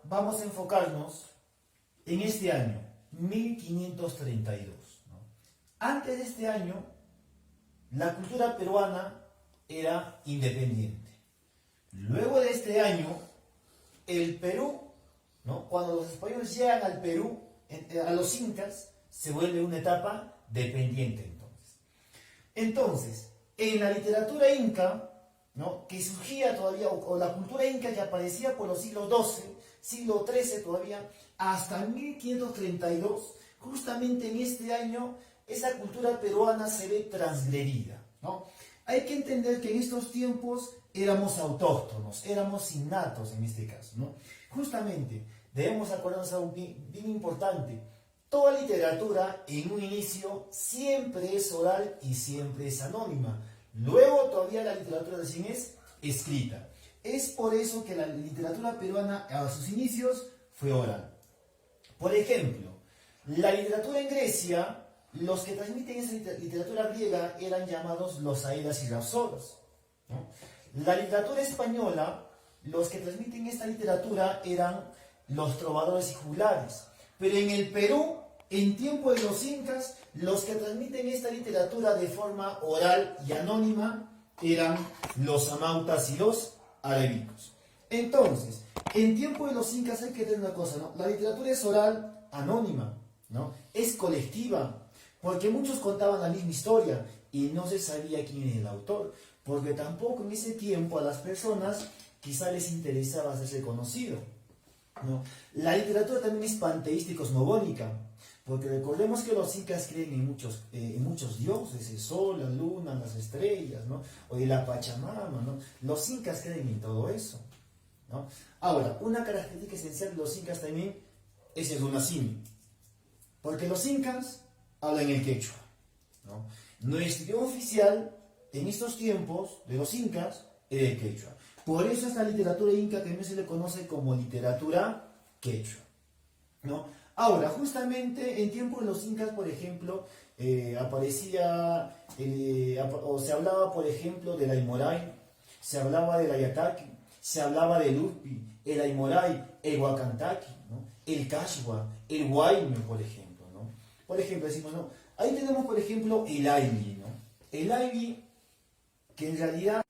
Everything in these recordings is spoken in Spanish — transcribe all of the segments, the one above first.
vamos a enfocarnos en este año, 1532. ¿No? Antes de este año, la cultura peruana era independiente. Luego de este año, el Perú, ¿no? Cuando los españoles llegan al Perú, a los incas, se vuelve una etapa dependiente entonces. En la literatura inca, ¿no? Que surgía todavía, o la cultura inca que aparecía por los siglos XII, siglo XIII todavía, hasta 1532, justamente en este año, esa cultura peruana se ve transgredida, ¿no? Hay que entender que en estos tiempos éramos autóctonos, éramos innatos en este caso, ¿no? Justamente, debemos acordarnos algo bien importante. Toda literatura en un inicio siempre es oral y siempre es anónima. Luego todavía la literatura recién es escrita. Es por eso que la literatura peruana a sus inicios fue oral. Por ejemplo, la literatura en Grecia, los que transmiten esa literatura griega eran llamados los aedas y rapsodos, ¿no? La literatura española, los que transmiten esta literatura eran los trovadores y juglares. Pero en el Perú, en tiempo de los incas, los que transmiten esta literatura de forma oral y anónima eran los amautas y los arebicos. Entonces, en tiempo de los incas hay que tener una cosa, ¿no? La literatura es oral, anónima, ¿no? Es colectiva, porque muchos contaban la misma historia y no se sabía quién era el autor, porque tampoco en ese tiempo a las personas quizá les interesaba hacerse conocido, ¿no? La literatura también es panteísta y cosmogónica, porque recordemos que los incas creen en muchos dioses, el sol, la luna, las estrellas, ¿no? O de la Pachamama, ¿no? Los incas creen en todo eso, ¿no? Ahora, una característica esencial de los incas también es el runacimi, porque los incas hablan el quechua, ¿no? Nuestro idioma oficial en estos tiempos de los incas era el quechua. Por eso esta literatura inca también se le conoce como literatura quechua, ¿no? Ahora, justamente en tiempos de los incas, por ejemplo, o se hablaba, por ejemplo, del Aymoray, se hablaba del Ayataki, se hablaba del Urpi, el Aymoray, el Huacantaki, ¿no? El Cashwa, el Huayme, por ejemplo, ¿no? Por ejemplo, decimos, ¿no? Ahí tenemos, por ejemplo, el Aylli, ¿no? El Aylli, que en realidad,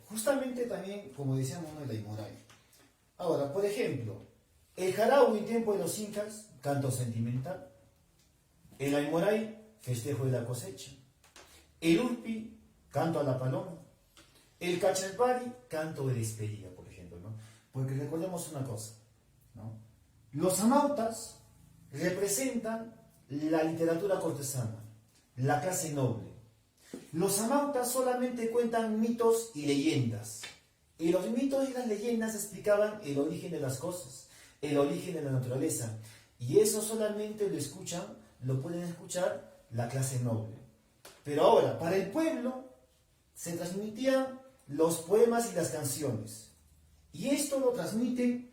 justamente también, como decíamos, ¿no? El Aymoray. Ahora, por ejemplo, el Jaraui en tiempo de los incas, canto sentimental. El Aymoray, festejo de la cosecha. El Urpi, canto a la paloma. El Cachalpari, canto de despedida, por ejemplo, ¿no? Porque recordemos una cosa, ¿no? Los amautas representan la literatura cortesana, la clase noble. Los amautas solamente cuentan mitos y leyendas. Y los mitos y las leyendas explicaban el origen de las cosas, el origen de la naturaleza. Y eso solamente lo pueden escuchar la clase noble. Pero ahora, para el pueblo, se transmitían los poemas y las canciones. Y esto lo transmiten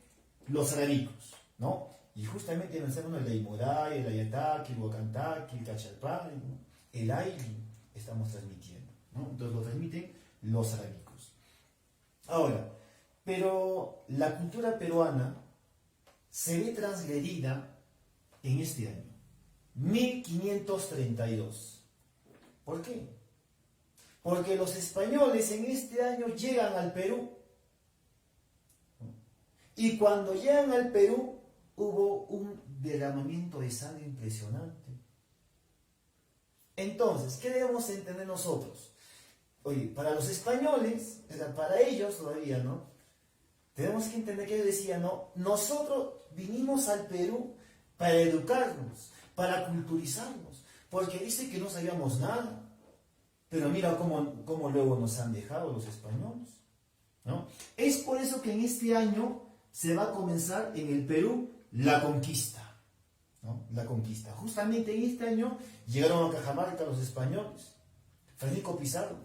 los arábicos, ¿no? Y justamente mencionamos el Aymoray, el Ayataki, el Huacantaki, el Cachalpari, ¿no? El Aylli estamos transmitiendo, ¿no? Entonces lo transmiten los arábicos. Ahora, pero la cultura peruana se ve transgredida en este año, 1532. ¿Por qué? Porque los españoles en este año llegan al Perú. Y cuando llegan al Perú, hubo un derramamiento de sangre impresionante. Entonces, ¿qué debemos entender nosotros? Oye, para los españoles, para ellos todavía, ¿no? Tenemos que entender que ellos decían, ¿no? Nosotros vinimos al Perú para educarnos, para culturizarnos, porque dice que no sabíamos nada. Pero mira cómo luego nos han dejado los españoles, ¿no? Es por eso que en este año se va a comenzar en el Perú la conquista, ¿no? La conquista. Justamente en este año llegaron a Cajamarca los españoles. Francisco Pizarro,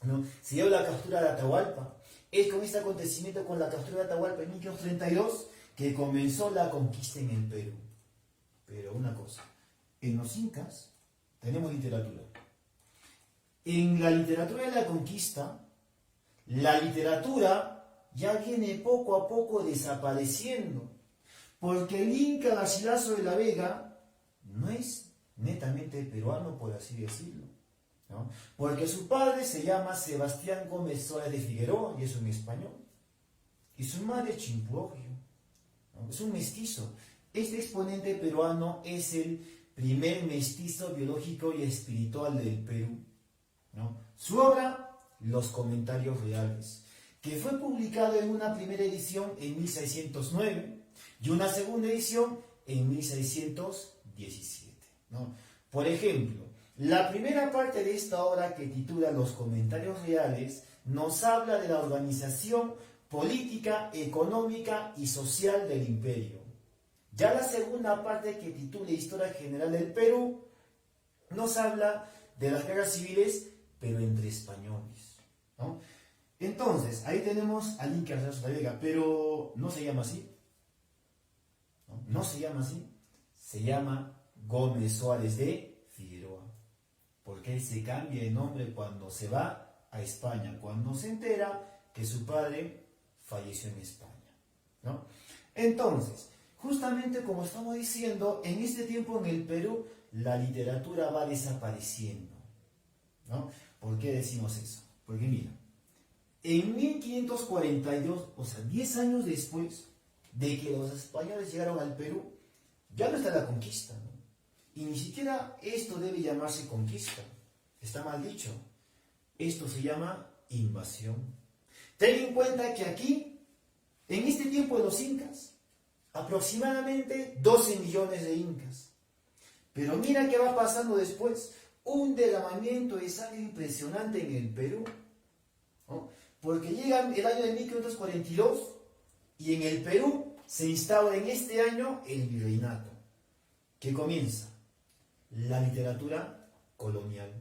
¿no? Se dio la captura de Atahualpa. Es con este acontecimiento, con la captura de Atahualpa en 1532, que comenzó la conquista en el Perú. Pero una cosa, en los incas tenemos literatura. En la literatura de la conquista, la literatura ya viene poco a poco desapareciendo, porque el Inca Garcilaso de la Vega no es netamente peruano, por así decirlo, ¿no? Porque su padre se llama Sebastián Gómez Suárez de Figueroa y es un español, y su madre Chimpugio, ¿no? Es un mestizo. Este exponente peruano es el primer mestizo biológico y espiritual del Perú, ¿no? Su obra, Los Comentarios Reales, que fue publicado en una primera edición en 1609 y una segunda edición en 1617, ¿no? Por ejemplo, la primera parte de esta obra, que titula Los Comentarios Reales, nos habla de la organización política, económica y social del imperio. Ya la segunda parte, que titula Historia General del Perú, nos habla de las guerras civiles, pero entre españoles, ¿no? Entonces, ahí tenemos al Inca Garcilaso de la Vega, pero no se llama así, ¿no? No se llama así, se llama Gómez Suárez de Figueroa, porque él se cambia de nombre cuando se va a España, cuando se entera que su padre falleció en España, ¿no? Entonces, justamente como estamos diciendo, en este tiempo en el Perú la literatura va desapareciendo, ¿no? ¿Por qué decimos eso? Porque mira, en 1542, o sea, 10 años después de que los españoles llegaron al Perú, ya no está la conquista, ¿no? Y ni siquiera esto debe llamarse conquista, está mal dicho, esto se llama invasión. Ten en cuenta que aquí, en este tiempo de los incas, aproximadamente 12 millones de incas. Pero mira qué va pasando después, un derramamiento de sangre impresionante en el Perú, ¿no? Porque llega el año de 1542 y en el Perú se instaura en este año el virreinato, que comienza la literatura colonial,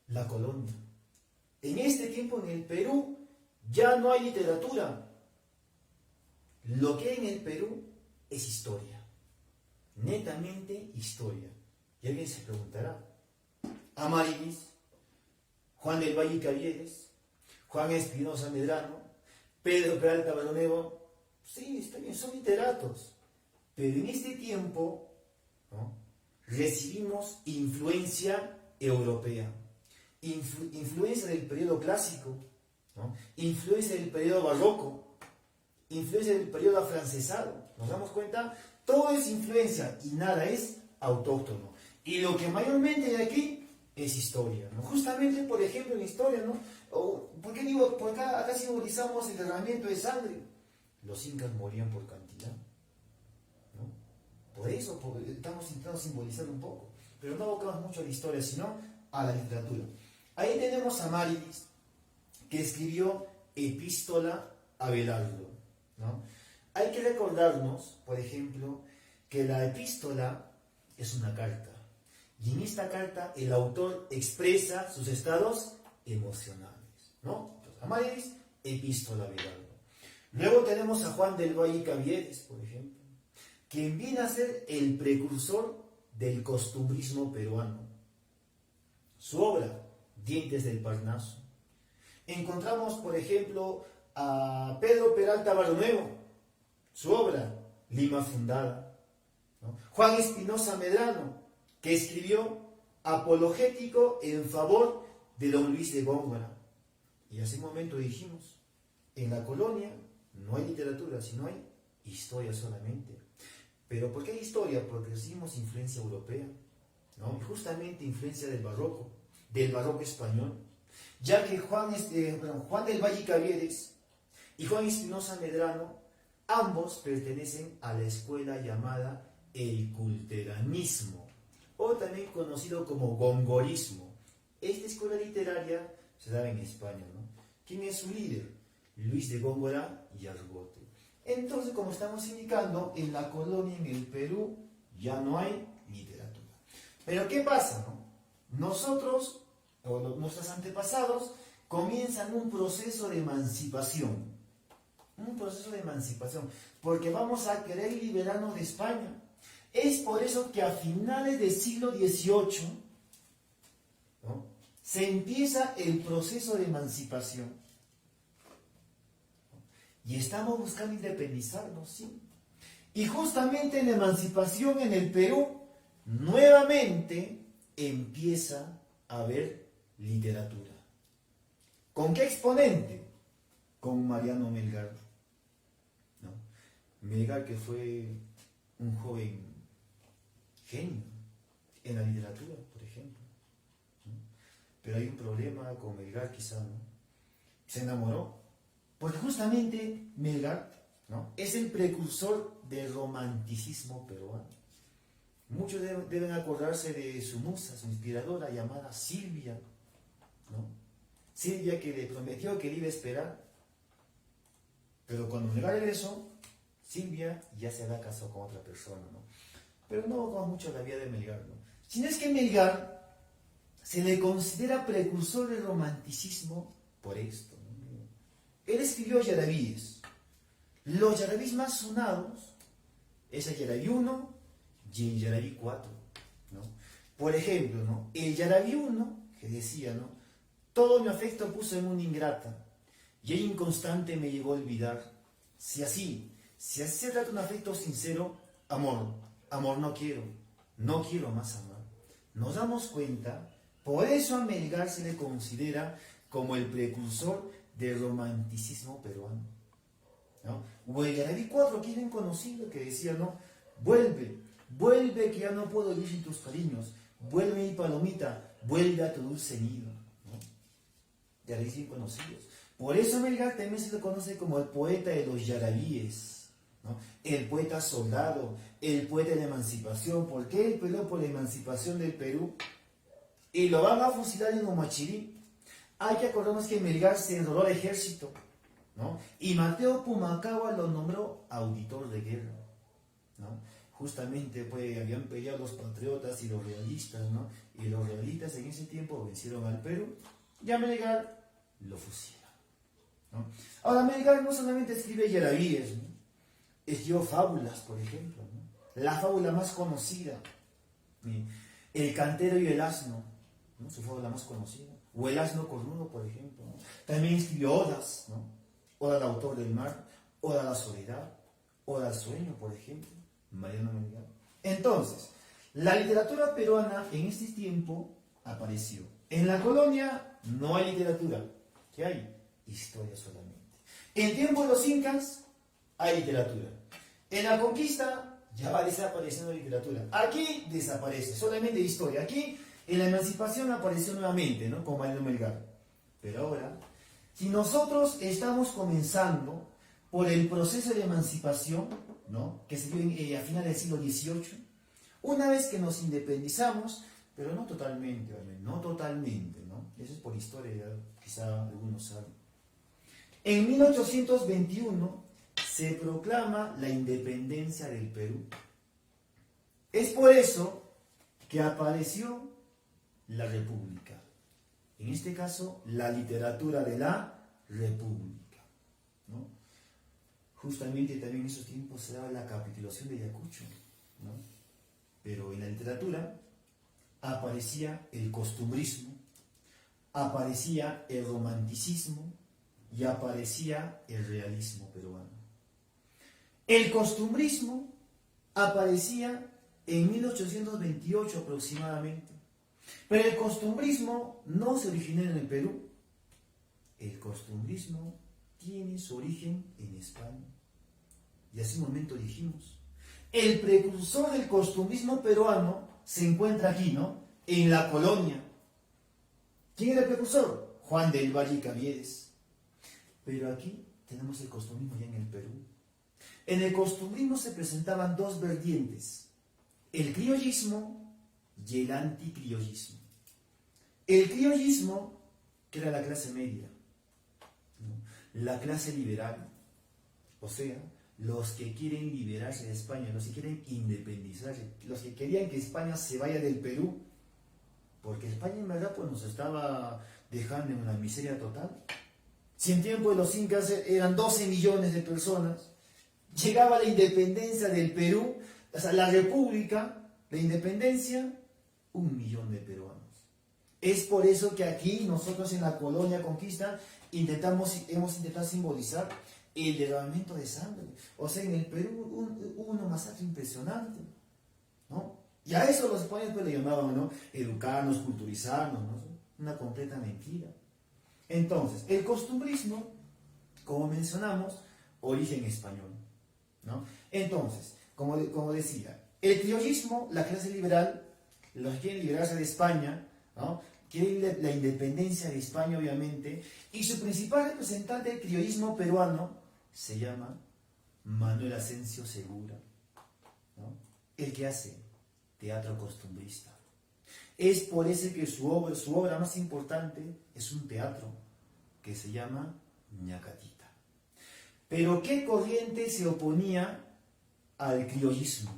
la colonia. En este tiempo en el Perú ya no hay literatura. Lo que hay en el Perú es historia, netamente historia. Y alguien se preguntará, Amariliz, Juan del Valle Cavieres, Juan Espinosa Medrano, Pedro Peralta Baronevo, sí, está bien, son literatos, pero en este tiempo, ¿no?, recibimos influencia europea, influencia del periodo clásico, ¿no?, influencia del periodo barroco, influencia del periodo afrancesado. ¿Nos damos cuenta? Todo es influencia y nada es autóctono. Y lo que mayormente hay aquí es historia, ¿no? Justamente, por ejemplo, en historia, ¿no? ¿Por qué digo? Porque acá simbolizamos el derramamiento de sangre. Los incas morían por cantidad, ¿no? Por eso estamos intentando simbolizar un poco. Pero no abocamos mucho a la historia, sino a la literatura. Ahí tenemos a Amariliz, que escribió Epístola a Abelardo, ¿no? Hay que recordarnos, por ejemplo, que la epístola es una carta. Y en esta carta el autor expresa sus estados emocionales, ¿no? Entonces, Amariliz, Epístola a Abelardo. Luego tenemos a Juan del Valle Cavieres, por ejemplo, quien viene a ser el precursor del costumbrismo peruano. Su obra, Dientes del Parnaso. Encontramos, por ejemplo, a Pedro Peralta Baronevo, su obra, Lima Fundada, ¿no? Juan Espinosa Medrano, que escribió Apologético en favor de don Luis de Góngora. Y hace un momento dijimos, en la colonia no hay literatura, sino hay historia solamente. ¿Pero por qué hay historia? Porque recibimos influencia europea, ¿no? Y justamente influencia del barroco español, ya que Juan del Valle Cavieres y Juan Espinosa Medrano, ambos pertenecen a la escuela llamada el culteranismo, o también conocido como gongorismo. Esta escuela literaria se da en España, ¿no? ¿Quién es su líder? Luis de Góngora y Argote. Entonces, como estamos indicando, en la colonia, en el Perú, ya no hay literatura. Pero ¿qué pasa, no? Nosotros, o nuestros antepasados, comienzan un proceso de emancipación. Un proceso de emancipación, porque vamos a querer liberarnos de España. Es por eso que a finales del siglo XVIII, ¿no?, se empieza el proceso de emancipación. Y estamos buscando independizarnos, ¿sí? Y justamente en la emancipación en el Perú, nuevamente empieza a haber literatura. ¿Con qué exponente? Con Mariano Melgar, ¿no? Melgar, que fue un joven genio en la literatura, por ejemplo, ¿no? Pero hay un problema con Melgar, quizá, ¿no? Se enamoró, porque justamente Melgar, ¿no?, es el precursor del romanticismo peruano. Muchos deben acordarse de su musa, su inspiradora, llamada Silvia, ¿no? Silvia, que le prometió que le iba a esperar, pero cuando Melgar regresó, Silvia ya se había casado con otra persona, ¿no? Pero no vamos mucho a la vida de Melgar, ¿no? Sino es que Melgar se le considera precursor del romanticismo por esto, ¿no? Él escribió yarabíes. Los yarabíes más sonados es el yarabí 1 y el yarabí 4, ¿no? Por ejemplo, ¿no?, el yarabí 1, que decía, ¿no?, todo mi afecto puso en una ingrata, y ella inconstante me llegó a olvidar. Si así se trata un afecto sincero, amor no quiero más amar. Nos damos cuenta, por eso a Melgar se le considera como el precursor del romanticismo peruano, ¿no? O el yarabí 4, que es bien conocido, que decía, ¿no?, vuelve que ya no puedo vivir sin tus cariños, vuelve mi palomita, vuelve a tu dulce nido, ¿no? Yarabíes bien conocidos. Por eso Melgar también se le conoce como el poeta de los yarabíes, ¿no?, el poeta soldado, el poeta de la emancipación. ¿Por qué él peleó por la emancipación del Perú? Y lo van a fusilar en Huamachirí. Hay que acordarnos que Melgar se enroló al ejército, ¿no?, y Mateo Pumacahua lo nombró auditor de guerra, ¿no? Justamente pues habían peleado los patriotas y los realistas, ¿no? Y los realistas en ese tiempo vencieron al Perú, y a Melgar lo fusilan, ¿no? Ahora, Melgar no solamente escribe yarabíes, ¿no?, escribió fábulas, por ejemplo, ¿no? La fábula más conocida, El cantero y el asno, ¿no?, su fábula más conocida, o El asno cornudo, por ejemplo, ¿no? También escribió odas, ¿no?, Oda al autor del mar, Oda a la soledad, Oda al sueño, por ejemplo, Mariano Melgar. Entonces, la literatura peruana en este tiempo apareció. En la colonia no hay literatura. ¿Qué hay? Historia solamente. En tiempo de los incas hay literatura. En la conquista ya va desapareciendo la literatura. Aquí desaparece, solamente historia. Aquí en la emancipación apareció nuevamente, ¿no?, con Mariano Melgar. Pero ahora, si nosotros estamos comenzando por el proceso de emancipación, ¿no?, que se dio a finales del siglo XVIII, una vez que nos independizamos, pero no totalmente, ¿no? Eso es por historia, quizá algunos saben. En 1821 se proclama la independencia del Perú. Es por eso que apareció la República. En este caso, la literatura de la República, ¿no? Justamente también en esos tiempos se daba la capitulación de Ayacucho, ¿no? Pero en la literatura aparecía el costumbrismo, aparecía el romanticismo y aparecía el realismo peruano. El costumbrismo aparecía en 1828 aproximadamente, pero el costumbrismo no se originó en el Perú. El costumbrismo tiene su origen en España. Y hace un momento dijimos, el precursor del costumbrismo peruano se encuentra aquí, ¿no?, en la colonia. ¿Quién era el precursor? Juan del Valle y Caviedes. Pero aquí tenemos el costumbrismo ya en el Perú. En el costumbrismo se presentaban dos vertientes, el criollismo y el anticriollismo. El criollismo, que era la clase media, ¿no?, la clase liberal, o sea, los que quieren liberarse de España, los que quieren independizarse, los que querían que España se vaya del Perú, porque España en verdad pues nos estaba dejando en una miseria total. Si en tiempo de los incas eran 12 millones de personas, llegaba la independencia del Perú, o sea, la república, la independencia, 1 millón de peruanos. Es por eso que aquí nosotros en la colonia conquista hemos intentado simbolizar el derramamiento de sangre. O sea, en el Perú hubo una masacre impresionante, ¿no? Y a eso los españoles pues le llamaban, ¿no? Educarnos, culturizarnos, ¿no? Una completa mentira. Entonces, el costumbrismo, como mencionamos, origen español, ¿no? Entonces, como decía, el criollismo, la clase liberal, los que quieren liberarse de España, ¿no? Quieren la independencia de España, obviamente, y su principal representante del criollismo peruano se llama Manuel Asensio Segura, ¿no? El que hace teatro costumbrista. Es por eso que su obra más importante es un teatro que se llama Ñacatita. Pero ¿qué corriente se oponía al criollismo?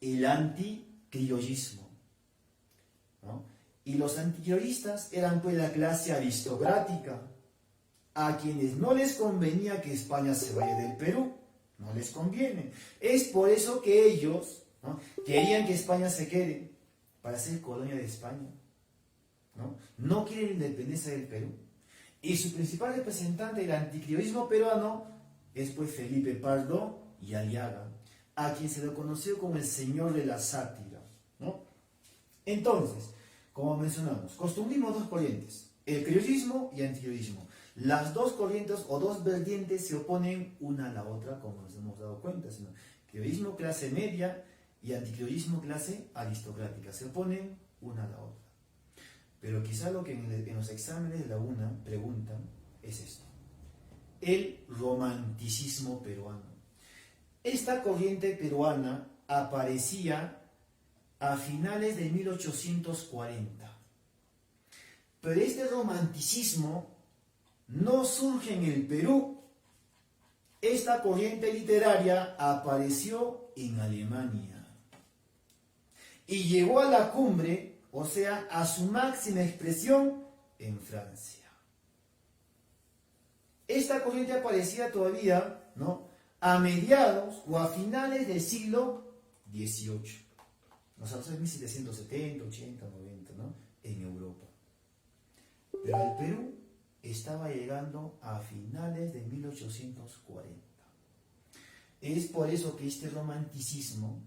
El anticriollismo, ¿no? Y los anticriollistas eran pues la clase aristocrática, a quienes no les convenía que España se vaya del Perú, no les conviene. Es por eso que ellos, ¿no?, querían que España se quede para ser colonia de España, ¿no? No quieren la independencia del Perú. Y su principal representante del anticriollismo peruano es pues Felipe Pardo y Aliaga, a quien se le conoció como el señor de la sátira, ¿no? Entonces, como mencionamos, costumbrismo dos corrientes, el criollismo y el anticriollismo. Las dos corrientes o dos vertientes se oponen una a la otra, como nos hemos dado cuenta, sino criollismo clase media y anticriollismo clase aristocrática, se oponen una a la otra. Pero quizá lo que en los exámenes de la UNA preguntan es esto: el romanticismo peruano. Esta corriente peruana aparecía a finales de 1840. Pero este romanticismo no surge en el Perú. Esta corriente literaria apareció en Alemania y llegó a la cumbre, o sea, a su máxima expresión, en Francia. Esta corriente aparecía todavía, ¿no?, a mediados o a finales del siglo XVIII. Nosotros en 1770, 80, 90, ¿no?, en Europa. Pero el Perú estaba llegando a finales de 1840. Es por eso que este romanticismo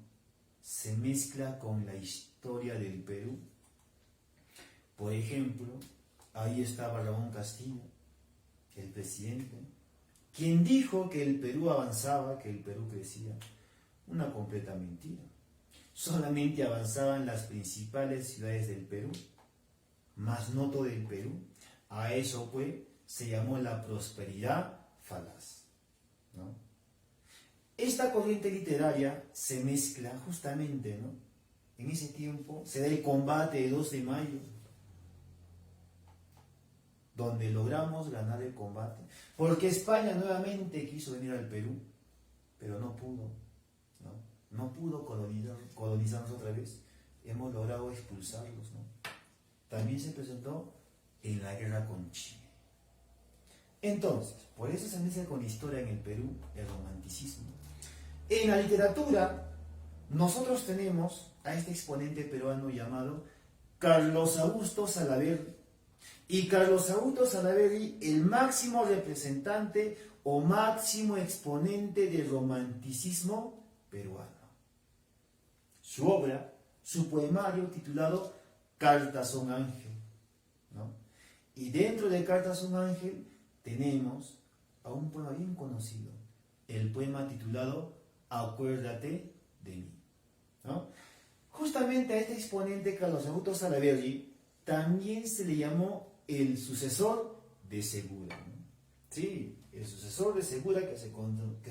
se mezcla con la historia del Perú. Por ejemplo, ahí estaba Ramón Castillo, el presidente, quien dijo que el Perú avanzaba, que el Perú crecía. Una completa mentira. Solamente avanzaban las principales ciudades del Perú, más no todo el Perú. A eso pues se llamó la prosperidad falaz, ¿no? Esta corriente literaria se mezcla justamente, ¿no? En ese tiempo se da el combate de 2 de mayo, donde logramos ganar el combate, porque España nuevamente quiso venir al Perú, pero no pudo, ¿no? No pudo colonizarnos otra vez. Hemos logrado expulsarlos, ¿no? También se presentó en la guerra con Chile. Entonces, por eso se mezcla con la historia en el Perú, el romanticismo. En la literatura, nosotros tenemos a este exponente peruano llamado Carlos Augusto Salaverry. Y Carlos Augusto Salaverry, el máximo representante o máximo exponente del romanticismo peruano. Su obra, su poemario titulado Cartas a un ángel, ¿no? Y dentro de Cartas a un ángel tenemos a un poema bien conocido, el poema titulado Acuérdate de mí, ¿no? Justamente a este exponente, Carlos Augusto Salaverry, también se le llamó el sucesor de Segura, ¿no? Sí, el sucesor de Segura que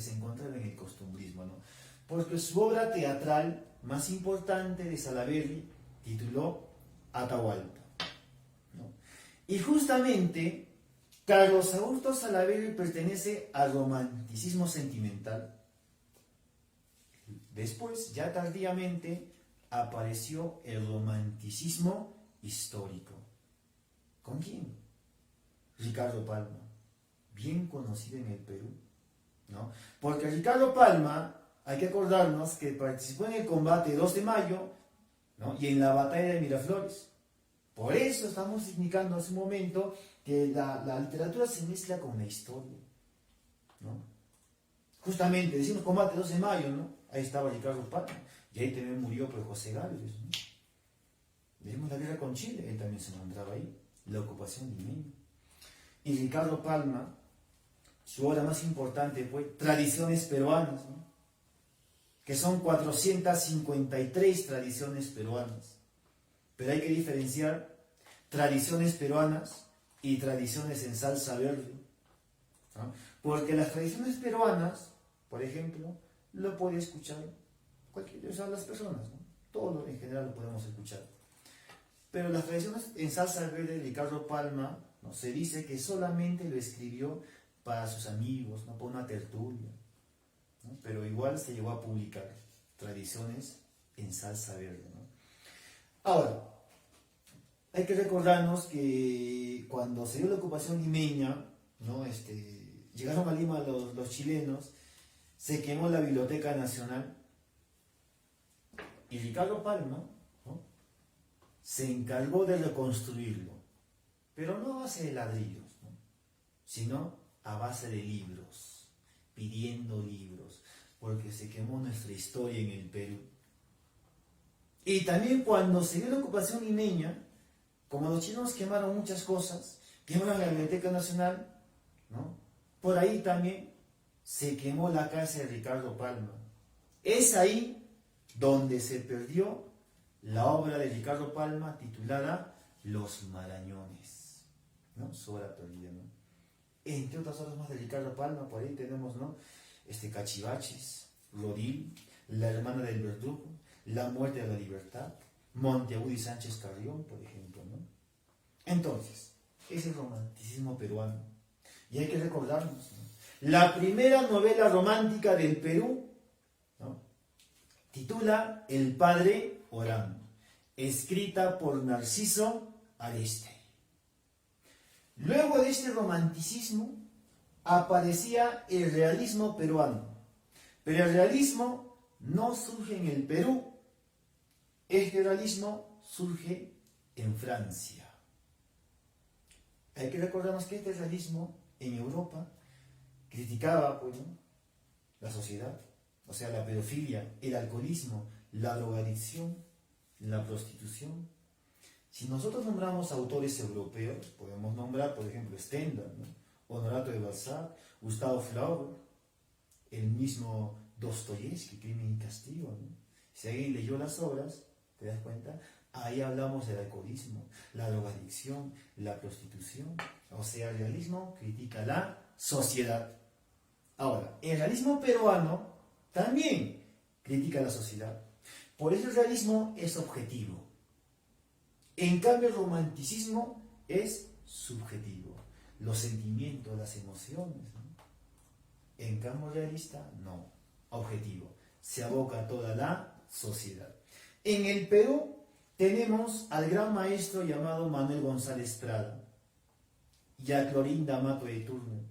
se encontraba en el costumbrismo, ¿no? Porque su obra teatral más importante de Salaverry tituló Atahualpa, ¿no? Y justamente Carlos Augusto Salaverry pertenece al romanticismo sentimental. Después, ya tardíamente, apareció el romanticismo histórico. ¿Con quién? Ricardo Palma, bien conocido en el Perú, ¿no? Porque Ricardo Palma, hay que acordarnos que participó en el combate de 2 de mayo, ¿no?, y en la batalla de Miraflores. Por eso estamos indicando hace un momento que la literatura se mezcla con la historia, ¿no? Justamente, decimos combate 12 de mayo, ¿no? Ahí estaba Ricardo Palma, y ahí también murió pues, José Gálvez, ¿no? Decimos la guerra con Chile, él también se encontraba ahí, la ocupación limeña. Y Ricardo Palma, su obra más importante fue Tradiciones Peruanas, ¿no? Que son 453 tradiciones peruanas. Pero hay que diferenciar tradiciones peruanas y tradiciones en salsa verde, ¿no? Porque las tradiciones peruanas, por ejemplo, lo puede escuchar cualquiera, o sea, las personas, ¿no? Todo en general lo podemos escuchar. Pero las tradiciones en salsa verde de Ricardo Palma, ¿no? Se dice que solamente lo escribió para sus amigos, ¿no? Para una tertulia, ¿no? Pero igual se llegó a publicar Tradiciones en salsa verde, ¿no? Ahora, hay que recordarnos que cuando se dio la ocupación limeña, ¿no? Llegaron a Lima los chilenos, se quemó la Biblioteca Nacional y Ricardo Palma, ¿no? Se encargó de reconstruirlo, pero no a base de ladrillos, ¿no? Sino a base de libros, pidiendo libros, porque se quemó nuestra historia en el Perú. Y también cuando se dio la ocupación limeña, como los chilenos quemaron muchas cosas, quemaron la Biblioteca Nacional, ¿no? Por ahí también se quemó la casa de Ricardo Palma. Es ahí donde se perdió la obra de Ricardo Palma titulada Los Marañones, ¿no? Su obra perdida, ¿no? Entre otras obras más de Ricardo Palma, por ahí tenemos, ¿no? Cachivaches, Rodil, La hermana del verdugo, La muerte de la libertad, Monteagudo y Sánchez Carrión, por ejemplo, ¿no? Entonces, es el romanticismo peruano. Y hay que recordarnos, ¿no? La primera novela romántica del Perú, ¿no? Titula El padre Orán, escrita por Narciso Areste. Luego de este romanticismo aparecía el realismo peruano. Pero el realismo no surge en el Perú, el realismo surge en Francia. Hay que recordarnos que este realismo en Europa criticaba, pues, ¿no? La sociedad, o sea, la pedofilia, el alcoholismo, la drogadicción, la prostitución. Si nosotros nombramos autores europeos, podemos nombrar, por ejemplo, Stendhal, ¿no? Honorato de Balzac, Gustavo Flaubert, el mismo Dostoyevsky, Crimen y Castigo, ¿no? Si alguien leyó las obras, ¿te das cuenta? Ahí hablamos del alcoholismo, la drogadicción, la prostitución. O sea, el realismo critica la sociedad. Ahora, el realismo peruano también critica la sociedad. Por eso el realismo es objetivo. En cambio, el romanticismo es subjetivo. Los sentimientos, las emociones, ¿no? En cambio, realista, no. Objetivo. Se aboca a toda la sociedad. En el Perú tenemos al gran maestro llamado Manuel González Prada y a Clorinda Mato de Turner.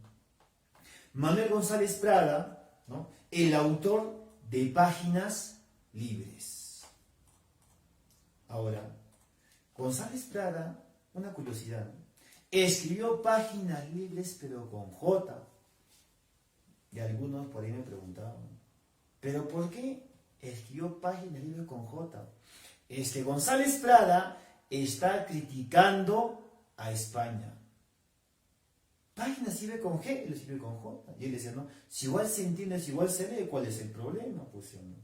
Manuel González Prada, ¿no? El autor de Páginas Libres. Ahora, González Prada, una curiosidad, ¿no? Escribió Páginas Libres pero con J. Y algunos por ahí me preguntaban, ¿pero por qué escribió Páginas Libres con J? González Prada está criticando a España. Páginas sirve con G, él lo escribe con J. Y él decía, no, si igual se entiende, si igual se lee, ¿cuál es el problema? Pues, ¿no?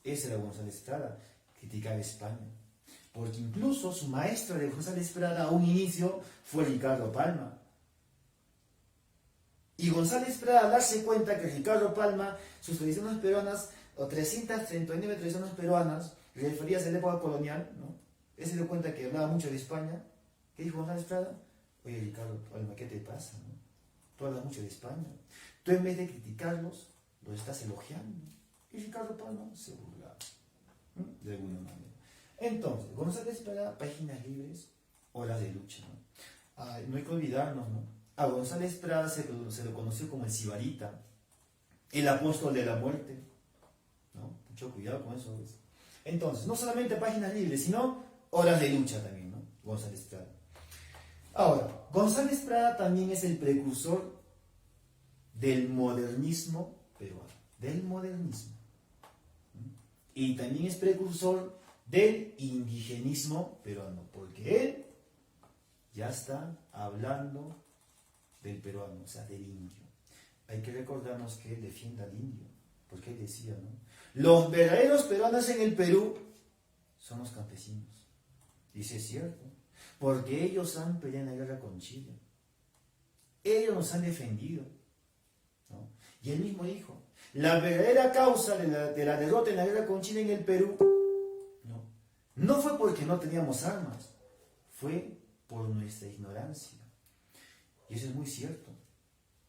Ese era González Prada, criticar a España. Porque incluso su maestro de González Prada a un inicio fue Ricardo Palma. Y González Prada darse cuenta que Ricardo Palma, sus tradiciones peruanas, o 339 tradiciones peruanas, referidas a la época colonial, ¿no? Él se dio cuenta que hablaba mucho de España. ¿Qué dijo González Prada? Oye, Ricardo Palma, ¿qué te pasa, no? Tú hablas mucho de España. Tú en vez de criticarlos, los estás elogiando. Y Ricardo Palma se burlaba, ¿no? De alguna manera. Entonces, González Prada, Páginas Libres, Horas de Lucha, ¿no? No hay que olvidarnos, ¿no? A González Prada se lo conoció como el Sibarita, el apóstol de la muerte, ¿no? Mucho cuidado con eso, ¿ves? Entonces, no solamente Páginas Libres, sino Horas de Lucha también, ¿no? González Prada. Ahora, González Prada también es el precursor del modernismo peruano, del modernismo. Y también es precursor del indigenismo peruano, porque él ya está hablando del peruano, o sea, del indio. Hay que recordarnos que él defiende al indio, porque él decía, ¿no? Los verdaderos peruanos en el Perú son los campesinos. Dice, es cierto, porque ellos han peleado en la guerra con Chile. Ellos nos han defendido, ¿no? Y él mismo dijo, la verdadera causa de la derrota en la guerra con Chile en el Perú, no fue porque no teníamos armas, fue por nuestra ignorancia. Y eso es muy cierto,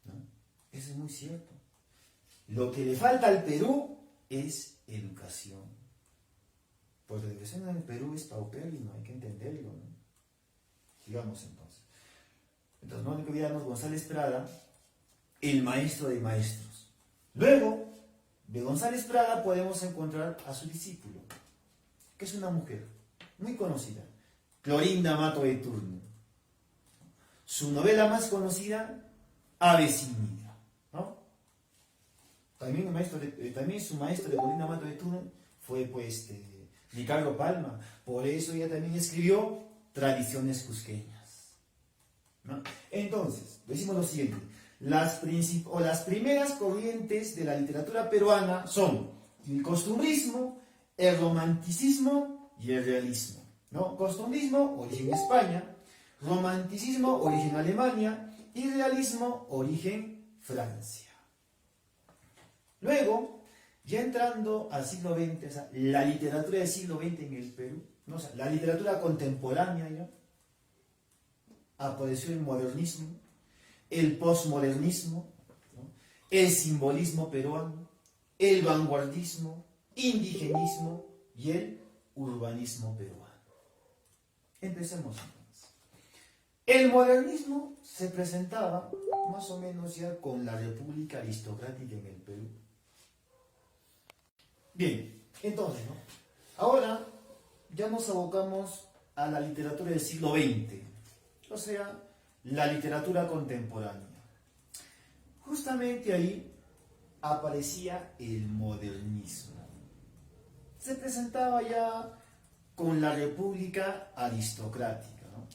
¿no? Eso es muy cierto. Lo que le falta al Perú es educación. Porque la educación en el Perú es paupérrima, hay que entenderlo, ¿no? Sigamos entonces. Entonces, no olvidemos González Prada, el maestro de maestros. Luego, de González Prada podemos encontrar a su discípulo, que es una mujer muy conocida, Clorinda Mato de Turno. Su novela más conocida, Ave sin Nido, ¿no? También su maestro de Clorinda Mato de Turno fue pues Ricardo Palma. Por eso ella también escribió Tradiciones Cusqueñas, ¿no? Entonces, decimos lo siguiente. Las primeras corrientes de la literatura peruana son el costumbrismo, el romanticismo y el realismo, ¿no? Costumbrismo, origen España; romanticismo, origen Alemania; y realismo, origen Francia. Luego, ya entrando al siglo XX, o sea, la literatura del siglo XX en el Perú, ¿no? O sea, la literatura contemporánea ya, apareció el modernismo, el posmodernismo, ¿no? El simbolismo peruano, el vanguardismo, indigenismo y el urbanismo peruano. Empecemos entonces. El modernismo se presentaba más o menos ya con la república aristocrática en el Perú. Bien, entonces, ¿no? Ahora ya nos abocamos a la literatura del siglo XX, o sea, la literatura contemporánea. Justamente ahí aparecía el modernismo. Se presentaba ya con la república aristocrática, ¿no?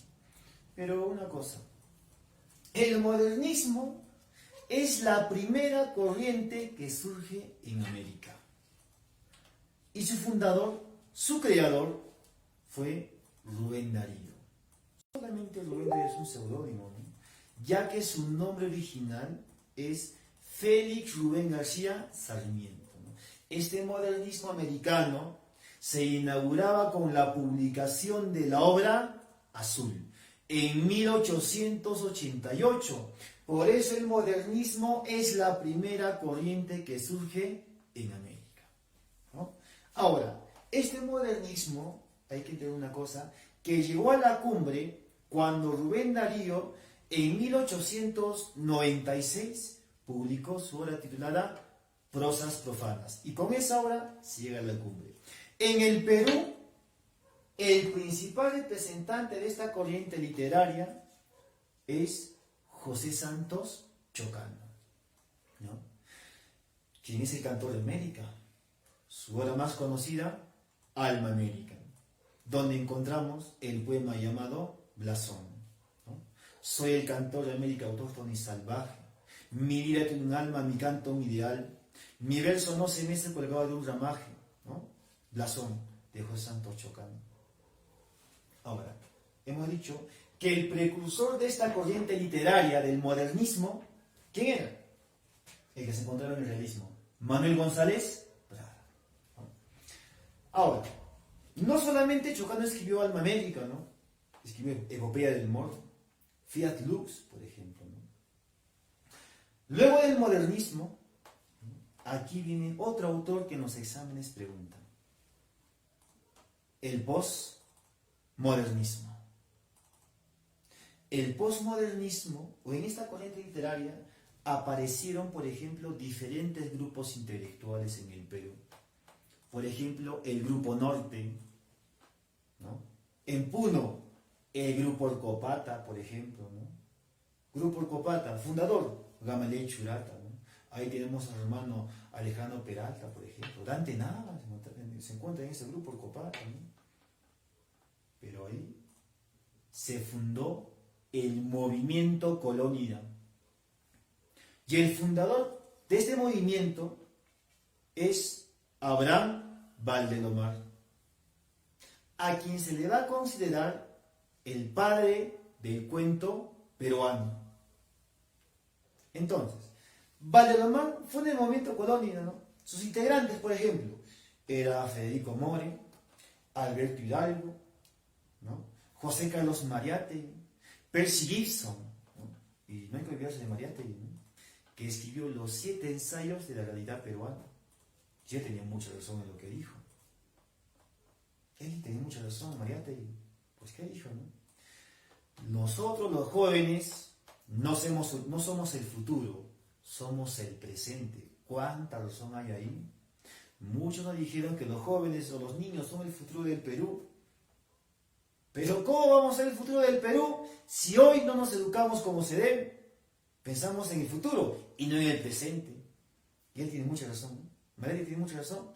Pero una cosa, el modernismo es la primera corriente que surge en América. Y su fundador, su creador, fue Rubén Darío. Solamente Rubén Darío es un seudónimo, ¿no? Ya que su nombre original es Félix Rubén García Sarmiento, ¿no? Este modernismo americano se inauguraba con la publicación de la obra Azul en 1888. Por eso el modernismo es la primera corriente que surge en América, ¿no? Ahora, este modernismo, hay que entender una cosa, que llegó a la cumbre cuando Rubén Darío en 1896 publicó su obra titulada Prosas Profanas. Y con esa obra se llega a la cumbre. En el Perú, el principal representante de esta corriente literaria es José Santos Chocano, ¿no? ¿Quién es el cantor de América? Su obra más conocida, Alma América, donde encontramos el poema llamado Blasón, ¿no? Soy el cantor de América autóctono y salvaje. Mi vida tiene un alma, mi canto, mi ideal. Mi verso no se mece colgado de un ramaje, ¿no? Blasón, de José Santos Chocano. Ahora, hemos dicho que el precursor de esta corriente literaria del modernismo, ¿quién era? El que se encontraba en el realismo, Manuel González Prada, ¿no? Ahora, no solamente Chocano escribió Alma América, ¿no? Escribió Epopeya del Moro, Fiat Lux, por ejemplo, ¿no? Luego del modernismo, aquí viene otro autor que en los exámenes pregunta: el postmodernismo. El postmodernismo, o en esta corriente literaria, aparecieron, por ejemplo, diferentes grupos intelectuales en el Perú. Por ejemplo, el Grupo Norte, ¿no? En Puno, el Grupo Orcopata, por ejemplo, ¿no? Grupo Orcopata, fundador, Gamaliel Churata, ¿no? Ahí tenemos al hermano Alejandro Peralta, por ejemplo. Dante Nava se encuentra en ese grupo, por Copá también. Pero ahí se fundó el movimiento Colón. Y el fundador de este movimiento es Abraham Valdelomar, a quien se le va a considerar el padre del cuento peruano. Entonces, Valdelomar fue en el movimiento Colón, ¿no? Sus integrantes, por ejemplo, era Federico More, Alberto Hidalgo, ¿no? José Carlos Mariátegui, Percy Gibson, ¿no? Y no hay que olvidarse de Mariátegui, ¿no? Que escribió los 7 ensayos de la realidad peruana. Ya tenía mucha razón en lo que dijo. Él tenía mucha razón, Mariátegui. Pues, ¿qué dijo, no? Nosotros, los jóvenes, no somos el futuro, somos el presente. ¿Cuánta razón hay ahí? Muchos nos dijeron que los jóvenes o los niños son el futuro del Perú. Pero ¿cómo vamos a ser el futuro del Perú si hoy no nos educamos como se debe? Pensamos en el futuro y no en el presente. Y él tiene mucha razón, ¿no? Mariátegui tiene mucha razón.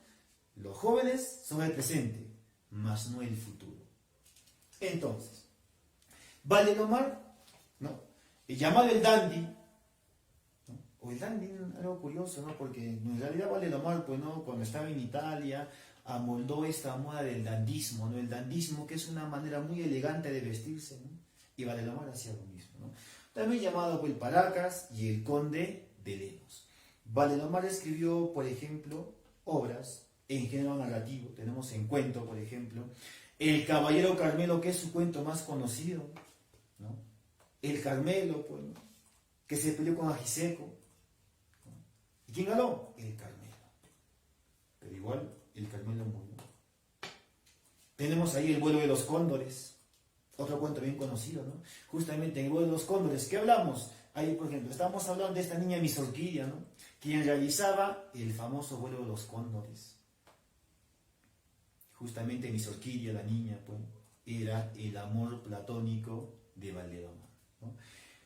Los jóvenes son el presente, mas no el futuro. Entonces, Valdelomar, ¿no? Llamado el dandy, ¿no? O el dandy, algo curioso, ¿no? Porque en realidad Valdelomar, pues, ¿no? Cuando estaba en Italia, amoldó esta moda del dandismo, ¿no? El dandismo, que es una manera muy elegante de vestirse, ¿no? Y Valdelomar hacía lo mismo, ¿no? También llamado el Paracas y el Conde de Lemos. Valdelomar escribió, por ejemplo, obras en género narrativo. Tenemos en cuento, por ejemplo, El Caballero Carmelo, que es su cuento más conocido, ¿no? El Carmelo, pues, ¿no? Que se peleó con Ajiseco, ¿no? ¿Y quién ganó? El Carmelo. Pero igual, el Carmelo murió. Tenemos ahí El vuelo de los cóndores, otro cuento bien conocido, ¿no? Justamente en El vuelo de los cóndores, ¿qué hablamos? Ahí, por ejemplo, estamos hablando de esta niña Miss Orquídea, ¿no? Quien realizaba el famoso vuelo de los cóndores. Justamente Miss Orquídea, la niña, pues, era el amor platónico de Valdelomar, ¿no?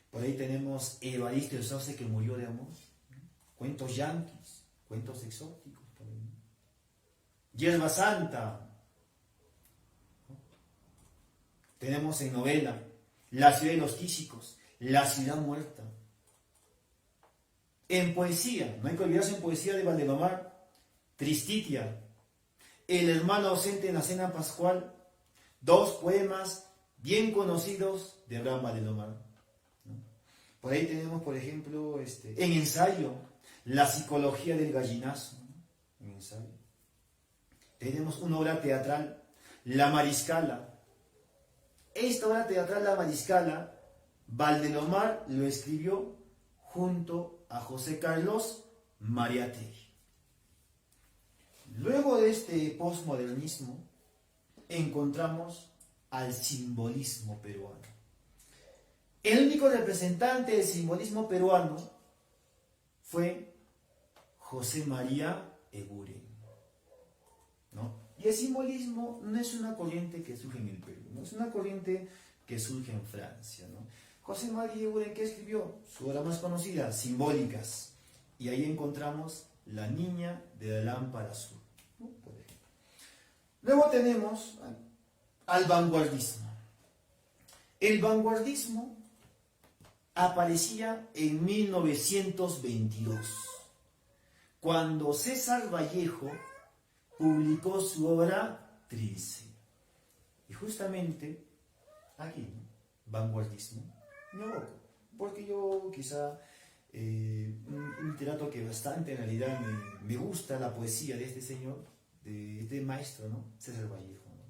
Por ahí tenemos Evaristo el Sauce, que murió de amor, ¿no? Cuentos yanquis, cuentos exóticos, por ahí, ¿no? Hierba Santa, ¿no? Tenemos en novela La ciudad de los tísicos, La ciudad muerta. En poesía, no hay que olvidarse, en poesía de Valdelomar, Tristitia, El hermano ausente en la cena pascual, 2 poemas bien conocidos de Abraham Valdelomar, ¿no? Por ahí tenemos, por ejemplo, en ensayo, La psicología del gallinazo, ¿no? En ensayo. Tenemos una obra teatral, La Mariscala. Esta obra teatral, La Mariscala, Valdelomar lo escribió junto a José Carlos Mariátegui. Luego de este postmodernismo, encontramos al simbolismo peruano. El único representante del simbolismo peruano fue José María Eguren, ¿no? Y el simbolismo no es una corriente que surge en el Perú, no es una corriente que surge en Francia, ¿no? José María Eguren, ¿qué escribió? Su obra más conocida, Simbólicas. Y ahí encontramos La niña de la lámpara azul, ¿no? Por ejemplo. Luego tenemos al vanguardismo. El vanguardismo aparecía en 1922, cuando César Vallejo publicó su obra Trilce. Y justamente aquí, ¿no? Vanguardismo, me aboco, porque yo quizá un literato que bastante en realidad me gusta la poesía de este señor, de este maestro, ¿no? César Vallejo, ¿no?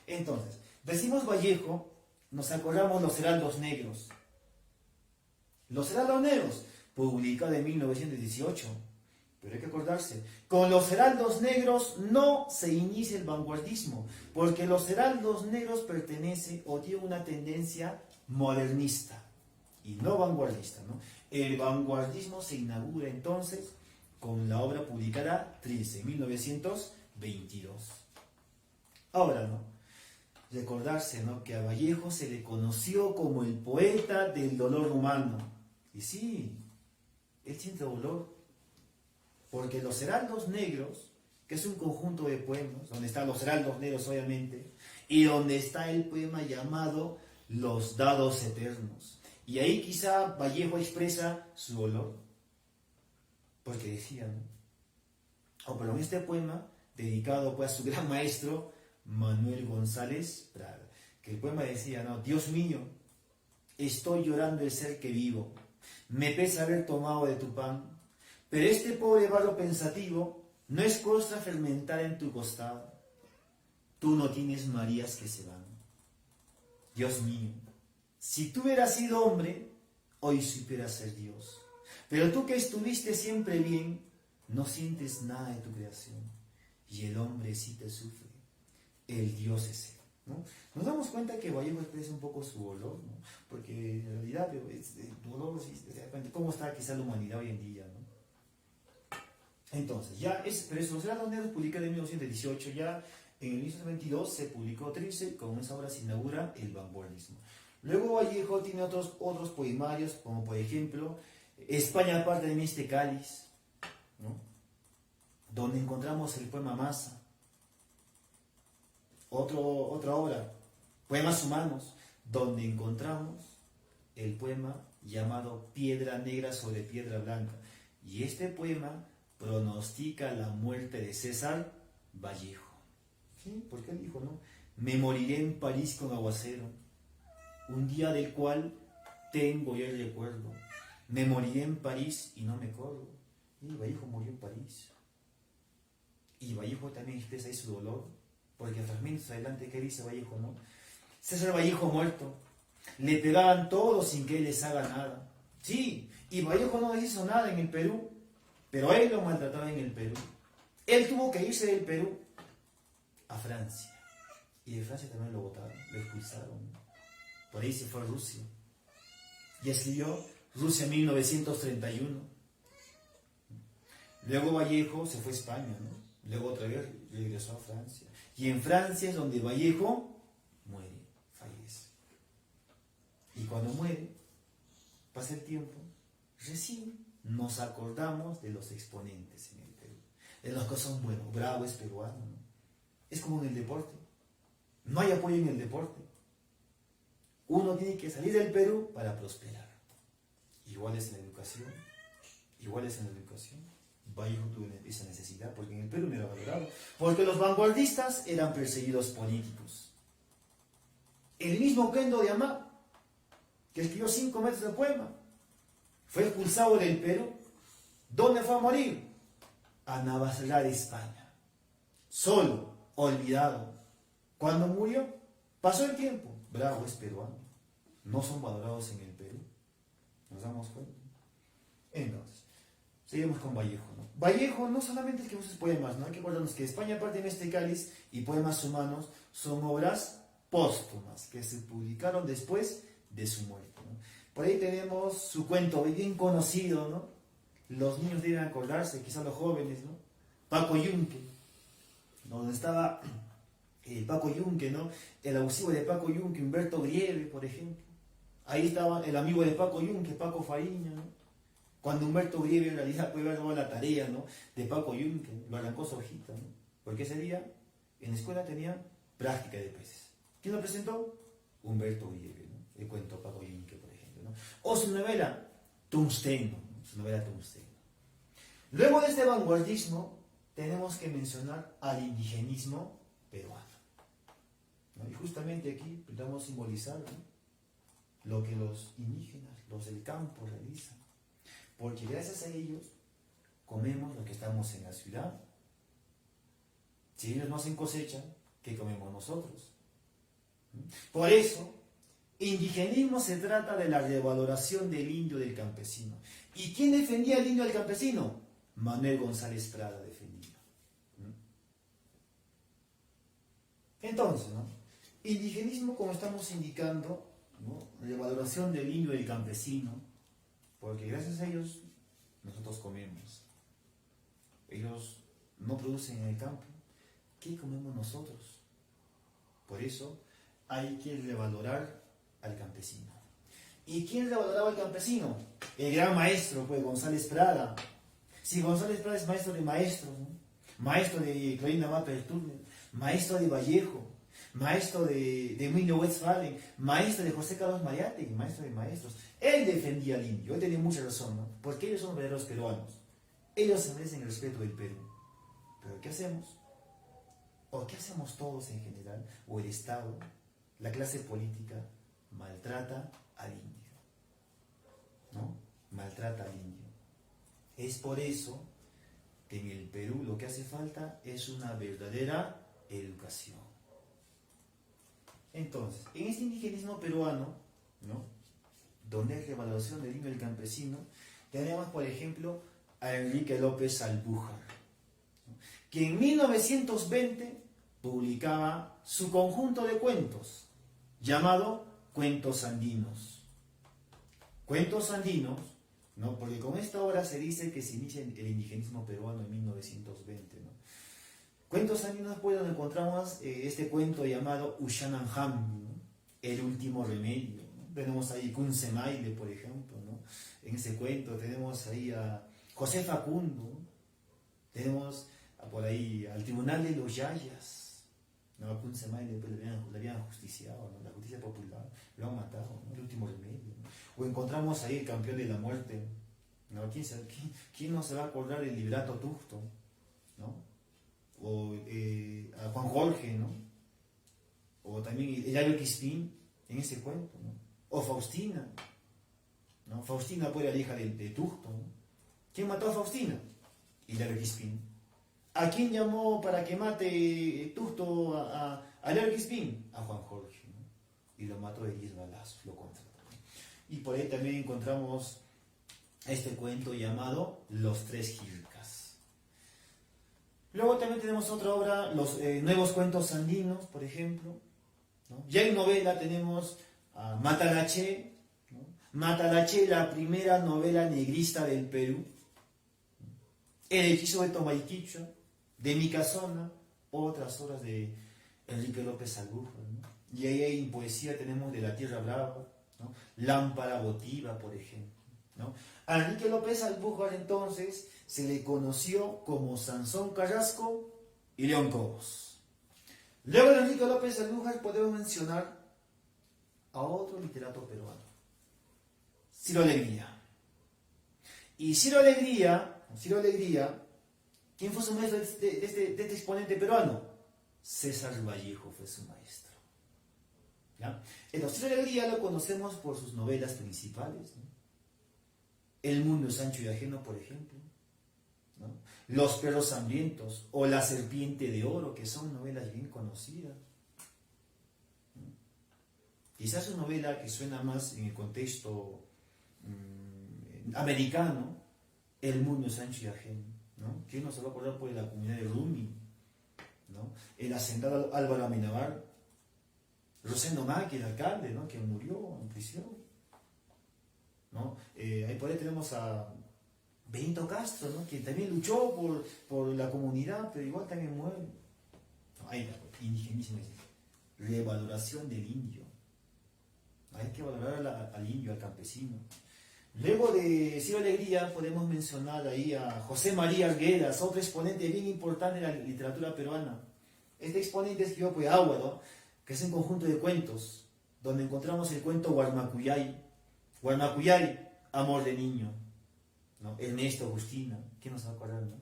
Entonces, decimos Vallejo, nos acordamos Los Heraldos Negros. Los Heraldos Negros, publicado en 1918. Pero hay que acordarse, con los heraldos negros no se inicia el vanguardismo, porque los heraldos negros pertenecen o tienen una tendencia modernista y no vanguardista, ¿no? El vanguardismo se inaugura entonces con la obra publicada Trilce, en 1922. Ahora, ¿no? Recordarse, ¿no?, que a Vallejo se le conoció como el poeta del dolor humano. Y sí, él siente dolor, porque los heraldos negros, que es un conjunto de poemas, donde están los heraldos negros obviamente, y donde está el poema llamado Los dados eternos. Y ahí quizá Vallejo expresa su dolor, porque decía, ¿no? Pero en este poema, dedicado pues a su gran maestro, Manuel González Prada, que el poema decía, ¿no? Dios mío, estoy llorando el ser que vivo, me pesa haber tomado de tu pan, pero este pobre barro pensativo no es cosa fermentar en tu costado. Tú no tienes Marías que se van. Dios mío, si tú hubieras sido hombre, hoy supieras ser Dios. Pero tú que estuviste siempre bien, no sientes nada de tu creación. Y el hombre sí te sufre. El Dios es él, ¿no? Nos damos cuenta que Vallejo expresa un poco su dolor, ¿no? Porque en realidad el dolor, ¿cómo está quizá la humanidad hoy en día, ¿no? Entonces, ya es, pero eso, Los Heraldos Negros publica en 1918, ya en el 1922 se publicó Trilce, con esa obra se inaugura el vanguardismo. Luego Vallejo tiene otros poemarios, como por ejemplo, España parte de mí este cáliz, ¿no? Donde encontramos el poema Masa. Otra obra, Poemas Humanos, donde encontramos el poema llamado Piedra Negra sobre Piedra Blanca. Y este poema pronostica la muerte de César Vallejo. ¿Sí? Porque él dijo, ¿no? Me moriré en París con aguacero, un día del cual tengo yo el recuerdo. Me moriré en París y no me acuerdo. Y Vallejo murió en París. Y Vallejo también expresa ahí su dolor, porque fragmentos adelante que dice Vallejo, ¿no? César Vallejo muerto, le pegaban todos sin que él les haga nada. Sí, y Vallejo no les hizo nada en el Perú, pero a él lo maltrataban en el Perú. Él tuvo que irse del Perú a Francia. Y de Francia también lo botaron, lo expulsaron. Por ahí se fue a Rusia. Y escribió Rusia 1931. Luego Vallejo se fue a España, ¿no? Luego otra vez regresó a Francia. Y en Francia es donde Vallejo muere, fallece. Y cuando muere, pasa el tiempo, recién nos acordamos de los exponentes en el Perú, de los que son buenos. Bravo es peruano, ¿no? Es como en el deporte. No hay apoyo en el deporte. Uno tiene que salir del Perú para prosperar. Igual es en la educación. Igual es en la educación. Vallejo tuvo esa necesidad porque en el Perú no era valorado. Porque los vanguardistas eran perseguidos políticos. El mismo Kendo de Amá, que escribió 5 metros de poema, fue expulsado del Perú. ¿Dónde fue a morir? A Navacerrada, España. Solo, olvidado. Cuando murió, pasó el tiempo. Bravo es peruano. No son valorados en el Perú. ¿Nos damos cuenta? Entonces, seguimos con Vallejo, ¿no? Vallejo no solamente escribió sus poemas, ¿no? Hay que acordarnos que España parte de este cáliz y Poemas Humanos son obras póstumas que se publicaron después de su muerte, ¿no? Por ahí tenemos su cuento bien conocido, ¿no? Los niños deben acordarse, quizás los jóvenes, ¿no? Paco Yunque, donde estaba Paco Yunque, ¿no? El abusivo de Paco Yunque, Humberto Grieve, por ejemplo. Ahí estaba el amigo de Paco Yunque, Paco Fariña, ¿no? Cuando Humberto Grieve en realidad puede haber dado la tarea, ¿no? De Paco Yunque, lo arrancó su hojita, ¿no? Porque ese día en la escuela tenía práctica de peces. ¿Quién lo presentó? Humberto Grieve, ¿no? El cuento Paco Yunque, por ejemplo, ¿no? O su novela Tungsteno, ¿no? Su novela Tungsteno. Luego de este vanguardismo tenemos que mencionar al indigenismo peruano, ¿no? Y justamente aquí podemos simbolizar, ¿no? Lo que los indígenas, los del campo realizan. Porque gracias a ellos comemos lo que estamos en la ciudad. Si ellos no hacen cosecha, ¿qué comemos nosotros? Por eso, indigenismo se trata de la revaloración del indio del campesino. ¿Y quién defendía al indio del campesino? Manuel González Prada defendía. Entonces, ¿no? Indigenismo, como estamos indicando, ¿no? Revaloración del indio del campesino, porque gracias a ellos nosotros comemos. Ellos no producen en el campo. ¿Qué comemos nosotros? Por eso hay que revalorar al campesino. ¿Y quién revaloraba al campesino? El gran maestro, pues, González Prada. Si González Prada es maestro de maestros, ¿no? Maestro de Clarina Mapperturner, maestro de Vallejo, maestro de Emilio Westphalen, maestro de José Carlos Mariátegui, maestro de maestros. Él defendía al indio, él tenía mucha razón, ¿no? Porque ellos son verdaderos peruanos. Ellos se merecen el respeto del Perú. Pero ¿qué hacemos? ¿O qué hacemos todos en general? O el Estado, la clase política, maltrata al indio, ¿no? Maltrata al indio. Es por eso que en el Perú lo que hace falta es una verdadera educación. Entonces, en este indigenismo peruano, ¿no? Donde hay revaloración del indio y del campesino, tenemos, por ejemplo, a Enrique López Albújar, ¿no? Que en 1920 publicaba su conjunto de cuentos, llamado Cuentos Andinos. Cuentos Andinos, ¿no? Porque con esta obra se dice que se inicia el indigenismo peruano en 1920, ¿no? Cuentos Andinos, pues, donde encontramos este cuento llamado Ushananjam, ¿no? El último remedio, ¿no? Tenemos ahí Kunsemaile, por ejemplo, ¿no? En ese cuento tenemos ahí a José Facundo, ¿no? Tenemos por ahí al Tribunal de los Yayas, ¿no? A Kunsemaile pues, le habían ajusticiado, ¿no? La justicia popular, lo han matado, ¿no? El último remedio, ¿no? O encontramos ahí el campeón de la muerte, ¿no? ¿Quién no se va a acordar del Liberato Tufto, ¿no? O a Juan Jorge, ¿no? O también Hilario Quispín en ese cuento, ¿no? O Faustina, ¿no? Faustina fue la hija de Tufto, ¿no? ¿Quién mató a Faustina? Hilario Quispín. ¿A quién llamó para que mate Tufto a Hilario Quispín? A Juan Jorge, ¿no? Y lo mató de 10 balazos, lo contrató. Y por ahí también encontramos este cuento llamado Los Tres Jircas. Luego también tenemos otra obra, los Nuevos Cuentos Andinos, por ejemplo, ¿no? Ya en novela tenemos a Matalaché, ¿no? Matalaché, la primera novela negrista del Perú. El hechizo de Tomaiquicho, de Micazona, otras obras de Enrique López Albújar, ¿no? Y ahí en poesía tenemos De la Tierra Brava, ¿no? Lámpara votiva, por ejemplo, ¿no? A Enrique López Albújar entonces se le conoció como Sansón Carrasco y León Cobos. Luego de Enrique López Albújar podemos mencionar a otro literato peruano, Ciro Alegría. Y Ciro Alegría, ¿quién fue su maestro de este exponente peruano? César Vallejo fue su maestro, ¿ya? Entonces, Ciro Alegría lo conocemos por sus novelas principales, ¿no? El mundo es ancho y ajeno, por ejemplo, ¿no? Los perros hambrientos o La serpiente de oro, que son novelas bien conocidas, ¿no? Quizás una novela que suena más en el contexto americano, El mundo es ancho y ajeno, ¿no? ¿Quién no se va a acordar por la comunidad de Rumi, ¿no? El hacendado Álvaro Amenábar, Rosendo Maqui, el alcalde, ¿no? Que murió en prisión, ¿no? Ahí por ahí tenemos a Benito Castro, ¿no? Que también luchó por la comunidad, pero igual también muere. No, ahí está, indigenismo, revaloración del indio. Hay que valorar al indio, al campesino. Luego de Ciro Alegría podemos mencionar ahí a José María Arguedas, otro exponente bien importante de la literatura peruana. Este exponente escribió Aguado, que es un conjunto de cuentos, donde encontramos el cuento Guarmacuyay, Amor de Niño, ¿no? Ernesto Agustina, ¿quién nos va a acordar, no?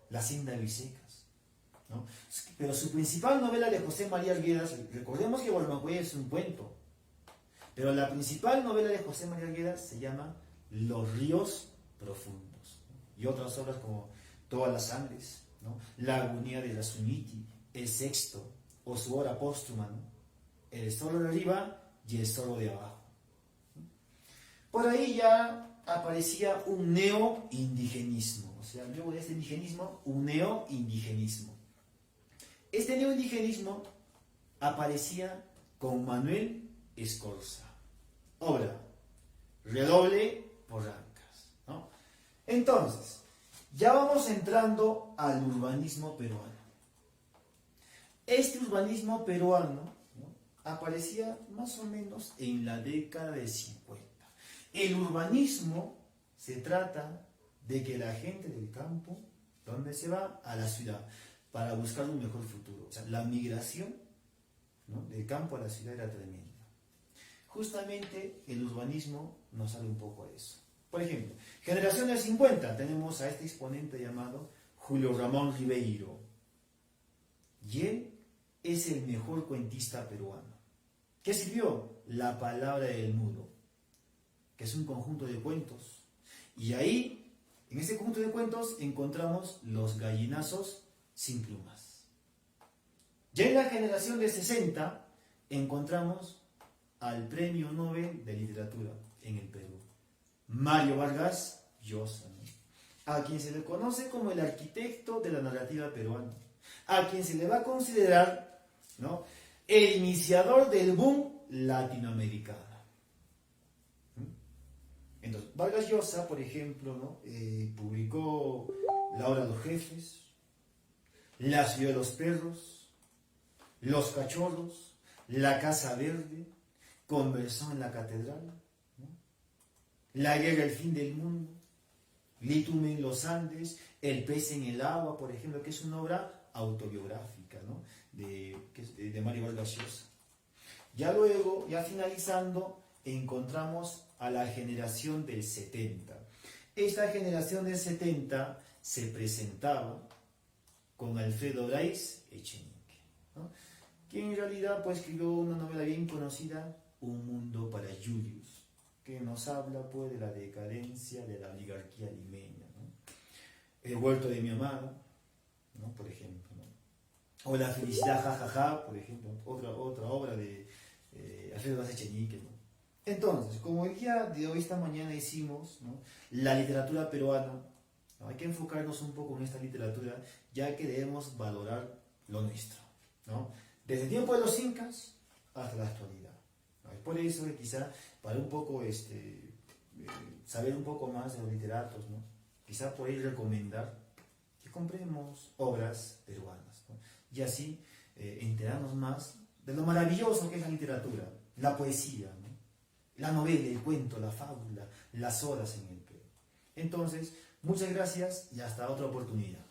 La Hacienda de Vicecas, ¿no? Pero su principal novela de José María Arguedas, recordemos que Guarmacuyay es un cuento, pero la principal novela de José María Arguedas se llama Los Ríos Profundos, ¿no? Y otras obras como Todas las Sangres, ¿no? La Agonía de la Zuniti, El Sexto, o su obra póstuma, ¿no? El Zorro de arriba y El Zorro de abajo. Por ahí ya aparecía un neoindigenismo, o sea, luego de este indigenismo, un neoindigenismo. Este neoindigenismo aparecía con Manuel Escorza, obra Redoble Porrancas, ¿no? Entonces, ya vamos entrando al urbanismo peruano. Este urbanismo peruano, ¿no? Aparecía más o menos en la década de 50. El urbanismo se trata de que la gente del campo, ¿dónde se va? A la ciudad, para buscar un mejor futuro. O sea, la migración, ¿no?, del campo a la ciudad era tremenda. Justamente el urbanismo nos sale un poco a eso. Por ejemplo, generación del 50, tenemos a este exponente llamado Julio Ramón Ribeiro. Y él es el mejor cuentista peruano. ¿Qué escribió? La palabra del mudo, que es un conjunto de cuentos. Y ahí, en ese conjunto de cuentos, encontramos los gallinazos sin plumas. Ya en la generación de 60, encontramos al Premio Nobel de Literatura en el Perú, Mario Vargas Llosa, ¿no?, a quien se le conoce como el arquitecto de la narrativa peruana, a quien se le va a considerar, ¿no?, el iniciador del boom latinoamericano. Entonces, Vargas Llosa, por ejemplo, ¿no?, publicó La hora de los jefes, La ciudad de los perros, Los cachorros, La casa verde, Conversó en la catedral, ¿no?, La guerra, el fin del mundo, Litume en los Andes, El pez en el agua, por ejemplo, que es una obra autobiográfica, ¿no?, de Mario Vargas Llosa. Ya luego, ya finalizando, encontramos a la generación del 70. Esta generación del 70 se presentaba con Alfredo Bryce Echenique, ¿no?, que en realidad pues escribió una novela bien conocida, Un mundo para Julius, que nos habla pues de la decadencia de la oligarquía limeña, ¿no? El huerto de mi amada, ¿no?, por ejemplo, ¿no?, o La felicidad jajaja, por ejemplo, otra obra de Alfredo Bryce Echenique, ¿no? Entonces, como el día de hoy, esta mañana hicimos, ¿no?, la literatura peruana, ¿no?, hay que enfocarnos un poco en esta literatura, ya que debemos valorar lo nuestro, ¿no?, desde el tiempo de los incas hasta la actualidad, ¿no? Es por eso que quizá para un poco saber un poco más de los literatos, ¿no?, quizá por ahí recomendar que compremos obras peruanas, ¿no?, y así enterarnos más de lo maravilloso que es la literatura, la poesía, ¿no?, la novela, el cuento, la fábula, las odas en el Perú. Entonces, muchas gracias y hasta otra oportunidad.